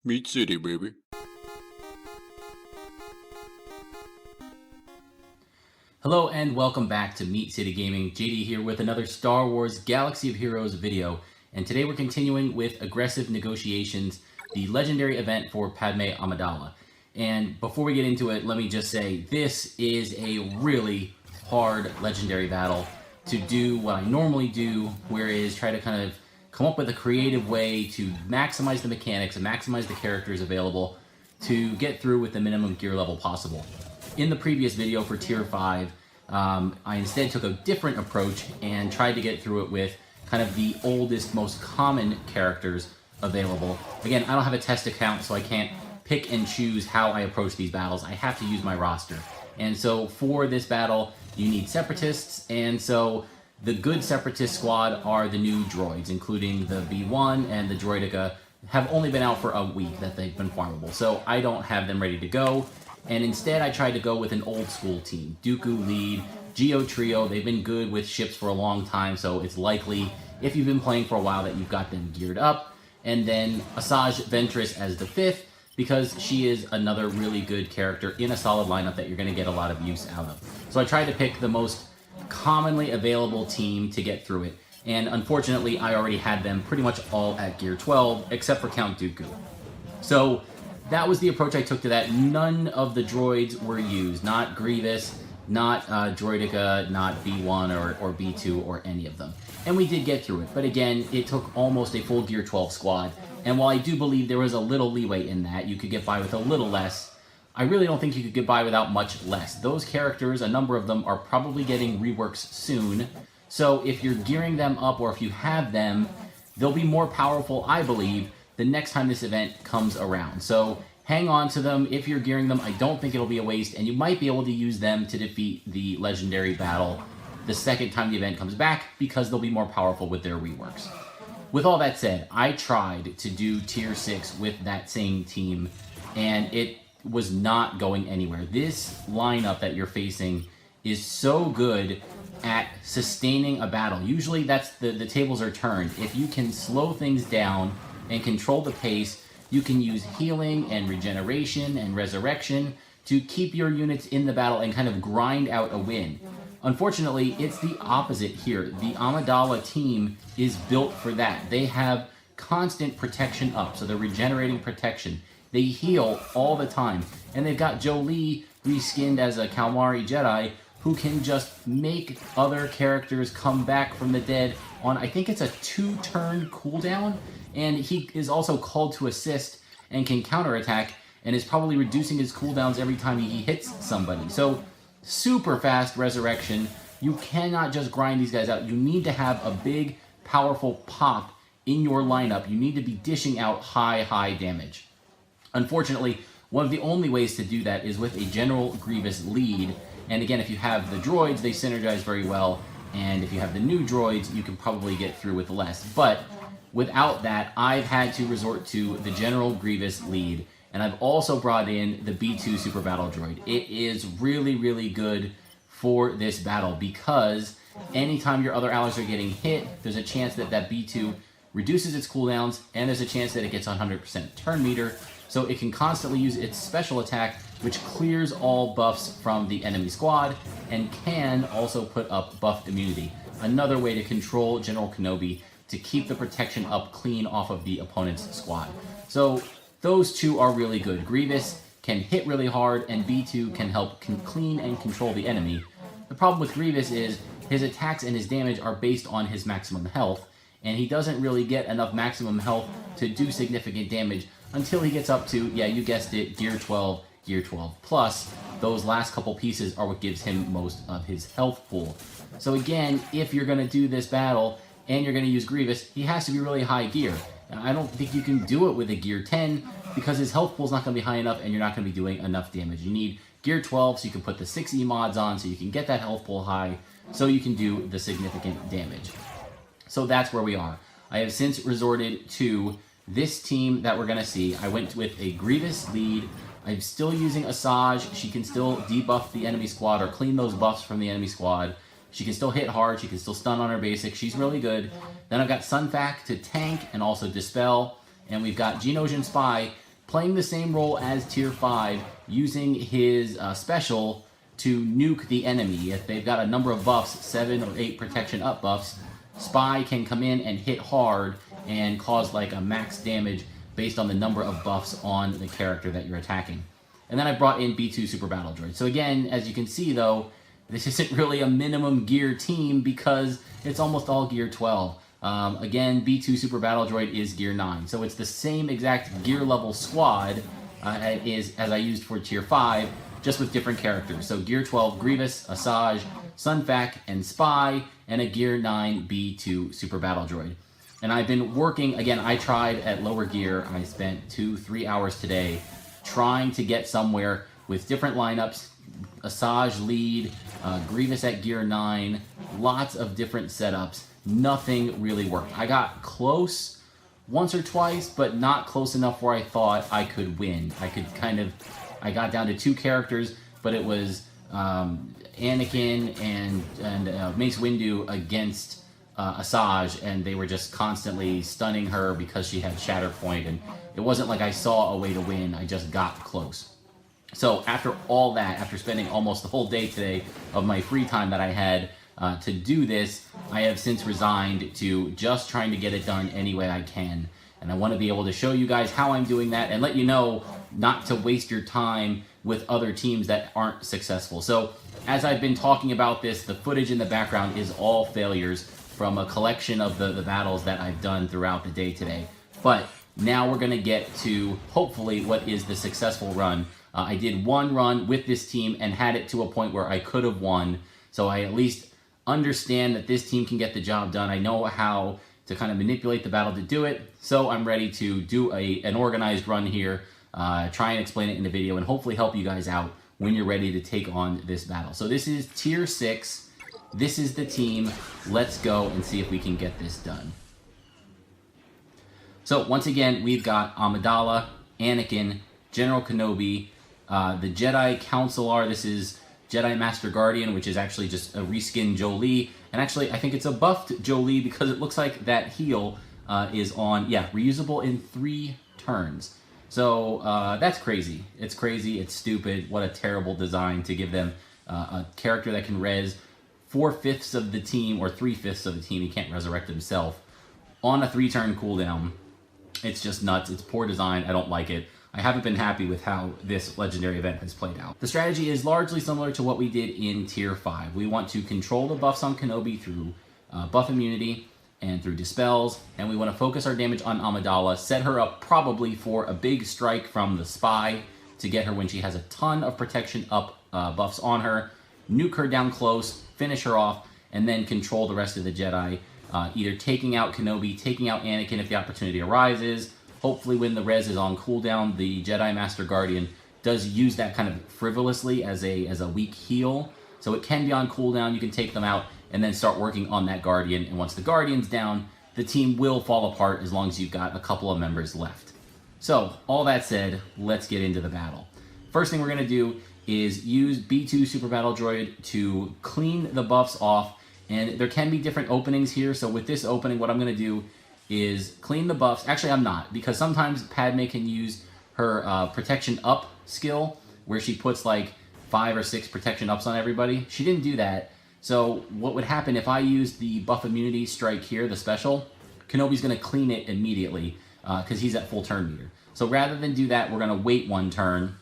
Meat City, baby. Hello and welcome back to Meat City Gaming. JD here with another Star Wars Galaxy of Heroes video. And today we're continuing with Aggressive Negotiations, the legendary event for Padmé Amidala. And before we get into it, let me just say this is a really hard legendary battle to do what I normally do, whereas try to kind of come up with a creative way to maximize the mechanics and maximize the characters available to get through with the minimum gear level possible. In the previous video for Tier 5, I instead took a different approach and tried to get through it with kind of the oldest, most common characters available. Again, I don't have a test account, so I can't pick and choose how I approach these battles. I have to use my roster. And so for this battle, you need Separatists, and so the good Separatist squad are the new droids, including the B1 and the Droideka, have only been out for a week that they've been farmable, so I don't have them ready to go. And instead I tried to go with an old school team. Dooku lead, Geo trio, they've been good with ships for a long time, so it's likely, if you've been playing for a while, that you've got them geared up. And then Assajj Ventress as the 5th, because she is another really good character in a solid lineup that you're going to get a lot of use out of. So I tried to pick the most commonly available team to get through it. And unfortunately, I already had them pretty much all at Gear 12, except for Count Dooku. So that was the approach I took to that. None of the droids were used. Not Grievous, not Droideka, not B1 or B2 or any of them. And we did get through it. But again, it took almost a full Gear 12 squad. And while I do believe there was a little leeway in that, you could get by with a little less, I really don't think you could get by without much less. Those characters, a number of them, are probably getting reworks soon. So if you're gearing them up, or if you have them, they'll be more powerful, I believe, the next time this event comes around. So hang on to them. If you're gearing them, I don't think it'll be a waste, and you might be able to use them to defeat the legendary battle the second time the event comes back, because they'll be more powerful with their reworks. With all that said, I tried to do Tier 6 with that same team, and it was not going anywhere. This lineup that you're facing is so good at sustaining a battle. Usually that's the tables are turned. If you can slow things down and control the pace, you can use healing and regeneration and resurrection to keep your units in the battle and kind of grind out a win. Unfortunately, it's the opposite here. The Amidala team is built for that. They have constant protection up, so they're regenerating protection. They heal all the time. And they've got Jolee reskinned as a Kalmari Jedi who can just make other characters come back from the dead on, I think it's a 2-turn cooldown. And he is also called to assist and can counterattack and is probably reducing his cooldowns every time he hits somebody. So super fast resurrection. You cannot just grind these guys out. You need to have a big, powerful pop in your lineup. You need to be dishing out high damage. Unfortunately, one of the only ways to do that is with a General Grievous lead. And again, if you have the droids, they synergize very well. And if you have the new droids, you can probably get through with less. But without that, I've had to resort to the General Grievous lead. And I've also brought in the B2 Super Battle Droid. It is really good for this battle because anytime your other allies are getting hit, there's a chance that that B2 reduces its cooldowns, and there's a chance that it gets 100% turn meter, so it can constantly use its special attack, which clears all buffs from the enemy squad, and can also put up buffed immunity. Another way to control General Kenobi to keep the protection up clean off of the opponent's squad. So those two are really good. Grievous can hit really hard, and B2 can help clean and control the enemy. The problem with Grievous is his attacks and his damage are based on his maximum health, and he doesn't really get enough maximum health to do significant damage until he gets up to, yeah, you guessed it, Gear 12, Gear 12 plus. Those last couple pieces are what gives him most of his health pool. So again, if you're going to do this battle and you're going to use Grievous, he has to be really high gear. I don't think you can do it with a Gear 10 because his health pool is not going to be high enough and you're not going to be doing enough damage. You need Gear 12 so you can put the 6E mods on so you can get that health pool high so you can do the significant damage. So that's where we are. I have since resorted to this team that we're going to see. I went with a Grievous lead. I'm still using Assajj. She can still debuff the enemy squad or clean those buffs from the enemy squad. She can still hit hard. She can still stun on her basic. She's really good. Then I've got Sunfac to tank and also dispel. And we've got Geo Spy playing the same role as Tier 5, using his special to nuke the enemy. If they've got a number of buffs, 7 or 8 protection up buffs, Spy can come in and hit hard and cause like a max damage based on the number of buffs on the character that you're attacking. And then I brought in B2 Super Battle Droid. So again, as you can see though, this isn't really a minimum gear team because it's almost all gear 12. Again, B2 Super Battle Droid is gear 9. So it's the same exact gear level squad as I used for Tier 5, just with different characters. So gear 12 Grievous, Assajj, Sunfac, and Spy, and a gear 9 B2 Super Battle Droid. And I've been working, again, I tried at lower gear. I spent 2-3 hours today trying to get somewhere with different lineups. Assajj lead, Grievous at gear 9, lots of different setups. Nothing really worked. I got close once or twice, but not close enough where I thought I could win. I got down to 2 characters, but it was Anakin and Mace Windu against Assajj, and they were just constantly stunning her because she had Shatterpoint, and it wasn't like I saw a way to win. I just got close. So after all that, after spending almost the whole day today of my free time that I had to do this, I have since resigned to just trying to get it done any way I can. And I want to be able to show you guys how I'm doing that and let you know not to waste your time with other teams that aren't successful. So as I've been talking about this, the footage in the background is all failures from a collection of the battles that I've done throughout the day today. But now we're going to get to, hopefully, what is the successful run. I did one run with this team and had it to a point where I could have won. So I at least understand that this team can get the job done. I know how to kind of manipulate the battle to do it. So I'm ready to do an organized run here, try and explain it in the video, and hopefully help you guys out when you're ready to take on this battle. So this is Tier 6. This is the team. Let's go and see if we can get this done. So once again, we've got Amidala, Anakin, General Kenobi, the Jedi Councilor. This is Jedi Master Guardian, which is actually just a reskinned Jolee. And actually, I think it's a buffed Jolee because it looks like that heal is on, reusable in 3 turns. So that's crazy. It's crazy. It's stupid. What a terrible design to give them a character that can res 4/5 of the team, or 3/5 of the team. He can't resurrect himself on a 3-turn cooldown. It's just nuts. It's poor design. I don't like it. I haven't been happy with how this legendary event has played out. The strategy is largely similar to what we did in Tier 5. We want to control the buffs on Kenobi through buff immunity and through dispels, and we want to focus our damage on Amidala, set her up probably for a big strike from the Spy to get her when she has a ton of protection up buffs on her, nuke her down close, finish her off, and then control the rest of the Jedi, either taking out Kenobi, taking out Anakin if the opportunity arises. Hopefully when the res is on cooldown, the Jedi Master Guardian does use that kind of frivolously as a weak heal. So it can be on cooldown, you can take them out, and then start working on that Guardian. And once the Guardian's down, the team will fall apart as long as you've got a couple of members left. So, all that said, let's get into the battle. First thing we're going to do is use B2 Super Battle Droid to clean the buffs off. And there can be different openings here. So with this opening, what I'm going to do is clean the buffs. Actually, I'm not, because sometimes Padmé can use her protection up skill, where she puts like 5 or 6 protection ups on everybody. She didn't do that. So what would happen if I used the buff immunity strike here, the special, Kenobi's going to clean it immediately because he's at full turn meter. So rather than do that, we're going to wait 1 turn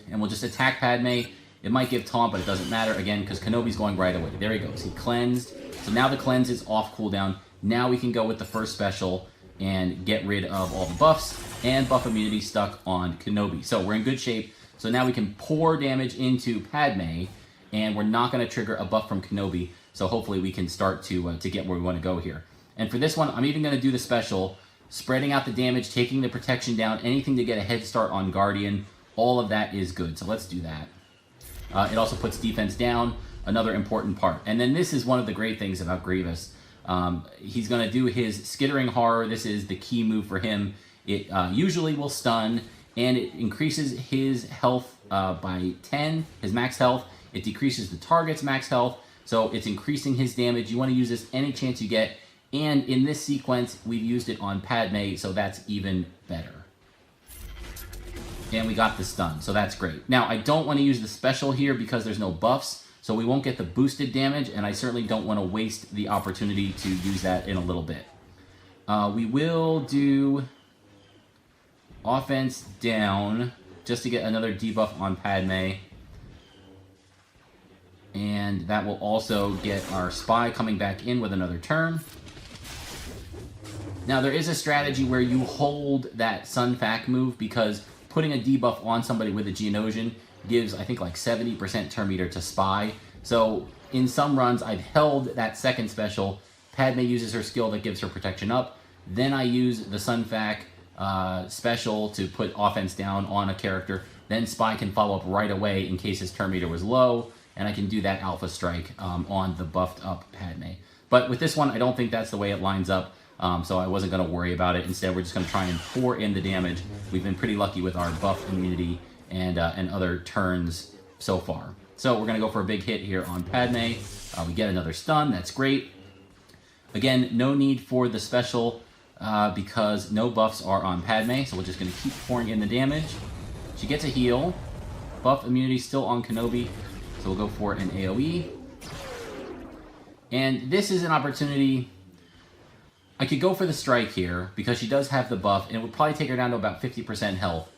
and we'll just attack Padmé. It might give taunt, but it doesn't matter again because Kenobi's going right away. There he goes. He cleansed. So now the cleanse is off cooldown. Now we can go with the first special and get rid of all the buffs and buff immunity stuck on Kenobi. So we're in good shape. So now we can pour damage into Padmé, and we're not going to trigger a buff from Kenobi. So hopefully we can start to get where we want to go here. And for this one, I'm even going to do the special, spreading out the damage, taking the protection down, anything to get a head start on Guardian. All of that is good. So let's do that. It also puts defense down, another important part. And then this is one of the great things about Grievous. He's going to do his Skittering Horror. This is the key move for him. It usually will stun, and it increases his health by 10, his max health. It decreases the target's max health, so it's increasing his damage. You want to use this any chance you get, and in this sequence, we've used it on Padmé, so that's even better. And we got the stun, so that's great. Now, I don't want to use the special here because there's no buffs, so we won't get the boosted damage, and I certainly don't want to waste the opportunity to use that in a little bit. We will do offense down just to get another debuff on Padmé. And that will also get our spy coming back in with another turn. Now, there is a strategy where you hold that Sun Fac move because putting a debuff on somebody with a Geonosian gives, I think, like 70% turn meter to spy. So in some runs, I've held that second special. Padmé uses her skill that gives her protection up. Then I use the Sun Fac special to put offense down on a character. Then spy can follow up right away in case his turn meter was low. And I can do that alpha strike on the buffed up Padmé. But with this one, I don't think that's the way it lines up. So I wasn't going to worry about it. Instead, we're just going to try and pour in the damage. We've been pretty lucky with our buff immunity and other turns so far. So we're going to go for a big hit here on Padmé. We get another stun. That's great. Again, no need for the special because no buffs are on Padmé. So we're just going to keep pouring in the damage. She gets a heal. Buff immunity still on Kenobi. So we'll go for an AoE. And this is an opportunity. I could go for the strike here because she does have the buff, and it would probably take her down to about 50% health.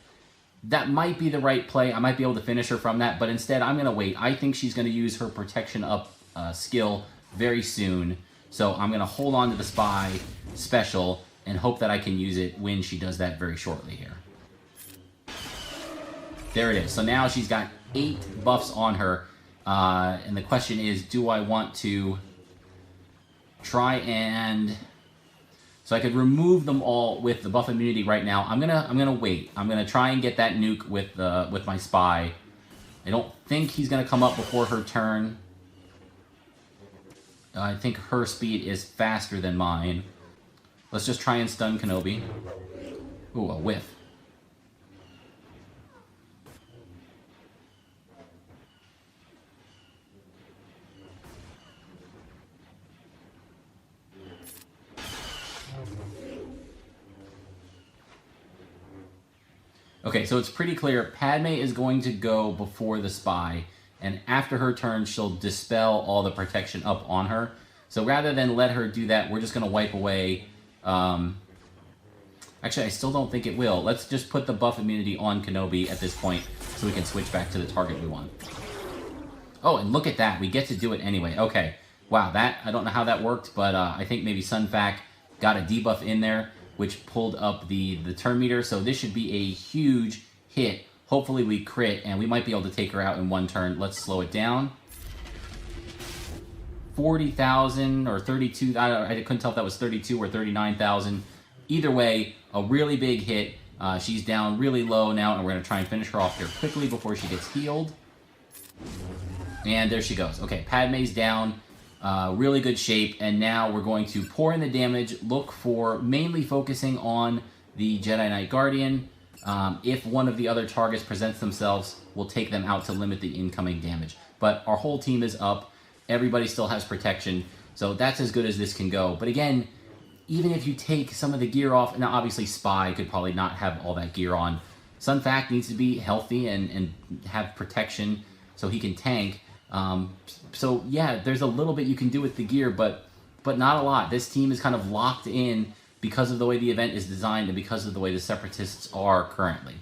That might be the right play. I might be able to finish her from that, but instead I'm going to wait. I think she's going to use her protection up skill very soon. So I'm going to hold on to the spy special and hope that I can use it when she does that very shortly here. There it is. So now she's got 8 buffs on her. And the question is, do I want to try and... So I could remove them all with the buff immunity right now. I'm gonna wait. I'm gonna try and get that nuke with my spy. I don't think he's gonna come up before her turn. I think her speed is faster than mine. Let's just try and stun Kenobi. Ooh, a whiff. Okay, so it's pretty clear. Padmé is going to go before the spy, and after her turn, she'll dispel all the protection up on her. So rather than let her do that, we're just going to wipe away... Actually, I still don't think it will. Let's just put the buff immunity on Kenobi at this point so we can switch back to the target we want. Oh, and look at that. We get to do it anyway. Okay. Wow, that I don't know how that worked, but I think maybe Sun Fac got a debuff in there, which pulled up the turn meter. So this should be a huge hit. Hopefully we crit, and we might be able to take her out in one turn. Let's slow it down. 40,000 or 32. I couldn't tell if that was 32 or 39,000. Either way, a really big hit. She's down really low now, and we're going to try and finish her off here quickly before she gets healed. And there she goes. Okay, Padmé's down. Really good shape, and now we're going to pour in the damage, look for mainly focusing on the Jedi Knight Guardian. If one of the other targets presents themselves, we'll take them out to limit the incoming damage. But our whole team is up. Everybody still has protection, so that's as good as this can go. But again, even if you take some of the gear off, now obviously Spy could probably not have all that gear on. Sun Fac needs to be healthy and have protection so he can tank. So yeah, there's a little bit you can do with the gear, but not a lot. This team is kind of locked in because of the way the event is designed and because of the way the Separatists are currently.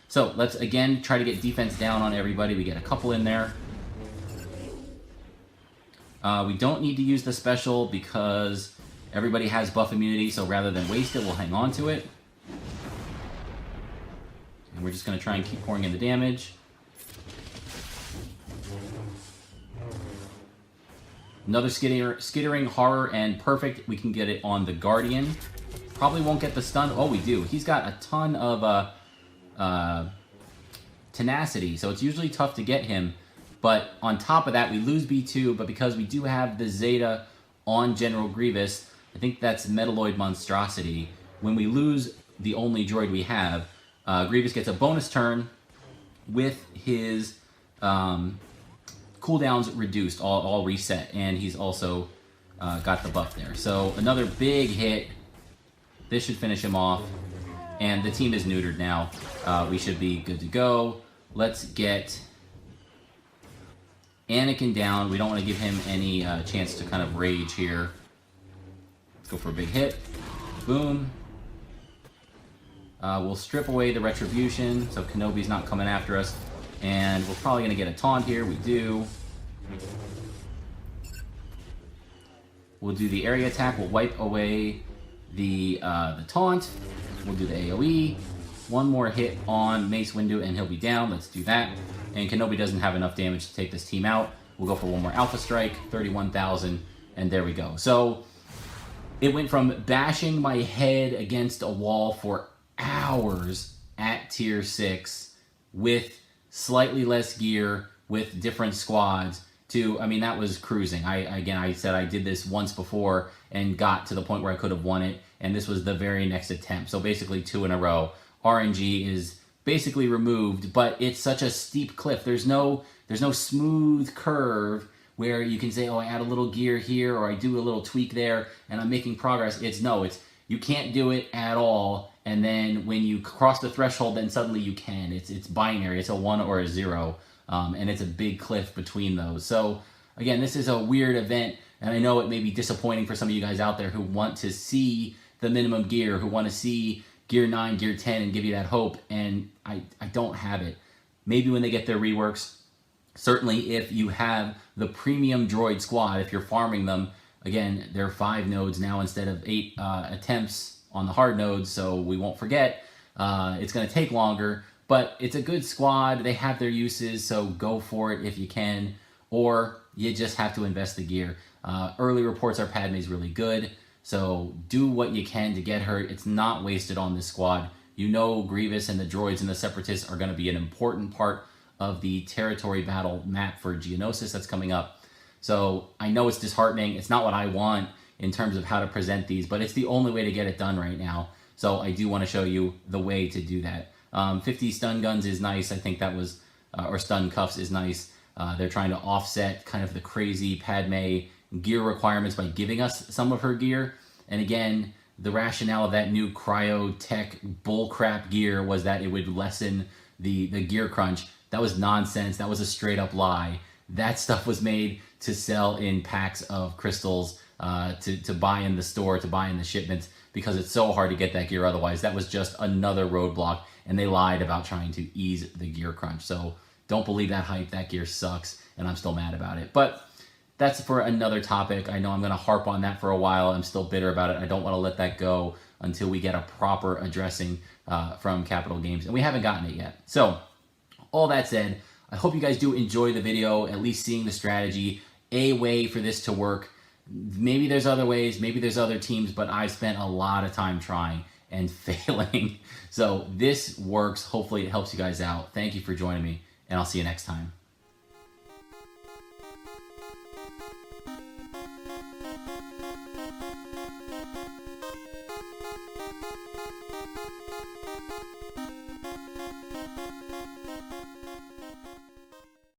So let's again try to get defense down on everybody. We get a couple in there. We don't need to use the special because everybody has buff immunity, so rather than waste it, we'll hang on to it. And we're just going to try and keep pouring in the damage. Another skittering, horror, and perfect. We can get it on the Guardian. Probably won't get the stun. Oh, we do. He's got a ton of tenacity, so it's usually tough to get him. But on top of that, we lose B2, but because we do have the Zeta on General Grievous, I think that's Metalloid Monstrosity. When we lose the only droid we have, Grievous gets a bonus turn with his cooldowns reduced, all reset, and he's also got the buff there. So another big hit. This should finish him off. And the team is neutered now. We should be good to go. Let's get Anakin down. We don't want to give him any chance to kind of rage here. Let's go for a big hit. Boom. We'll strip away the Retribution, so Kenobi's not coming after us. And we're probably going to get a taunt here. We do. We'll do the area attack. We'll wipe away the taunt. We'll do the AoE. One more hit on Mace Windu and he'll be down. Let's do that. And Kenobi doesn't have enough damage to take this team out. We'll go for one more Alpha Strike, 31,000, and there we go. So it went from bashing my head against a wall for hours at tier 6 with slightly less gear, with different squads, to, I mean, that was cruising. I said I did this once before and got to the point where I could have won it, and this was the very next attempt. So basically 2 in a row. RNG is basically removed, but it's such a steep cliff. There's no smooth curve where you can say, oh, I add a little gear here or I do a little tweak there and I'm making progress. It's you can't do it at all, and then when you cross the threshold, then suddenly you can. It's binary. It's a 1 or a 0, and it's a big cliff between those. So again, this is a weird event, and I know it may be disappointing for some of you guys out there who want to see the minimum gear, who want to see Gear 9, Gear 10, and give you that hope, and I don't have it. Maybe when they get their reworks. Certainly if you have the premium droid squad, if you're farming them, again, there are 5 nodes now instead of 8 attempts on the hard nodes, so we won't forget. It's going to take longer, but it's a good squad. They have their uses, so go for it if you can, or you just have to invest the gear. Early reports are Padmé's really good, so do what you can to get her. It's not wasted on this squad. You know Grievous and the droids and the Separatists are going to be an important part of the territory battle map for Geonosis that's coming up. So I know it's disheartening. It's not what I want in terms of how to present these, but it's the only way to get it done right now. So I do want to show you the way to do that. 50 stun guns is nice. I think that was, or stun cuffs is nice. They're trying to offset kind of the crazy Padmé gear requirements by giving us some of her gear. And again, the rationale of that new cryotech bullcrap gear was that it would lessen the gear crunch. That was nonsense. That was a straight up lie. That stuff was made to sell in packs of crystals, to buy in the store, to buy in the shipments, because it's so hard to get that gear otherwise. That was just another roadblock, and they lied about trying to ease the gear crunch. So don't believe that hype. That gear sucks, and I'm still mad about it. But that's for another topic. I know I'm going to harp on that for a while. I'm still bitter about it. I don't want to let that go until we get a proper addressing from Capital Games, and we haven't gotten it yet. So all that said, I hope you guys do enjoy the video, at least seeing the strategy, a way for this to work. Maybe there's other ways, maybe there's other teams, but I've spent a lot of time trying and failing. So this works. Hopefully it helps you guys out. Thank you for joining me, and I'll see you next time.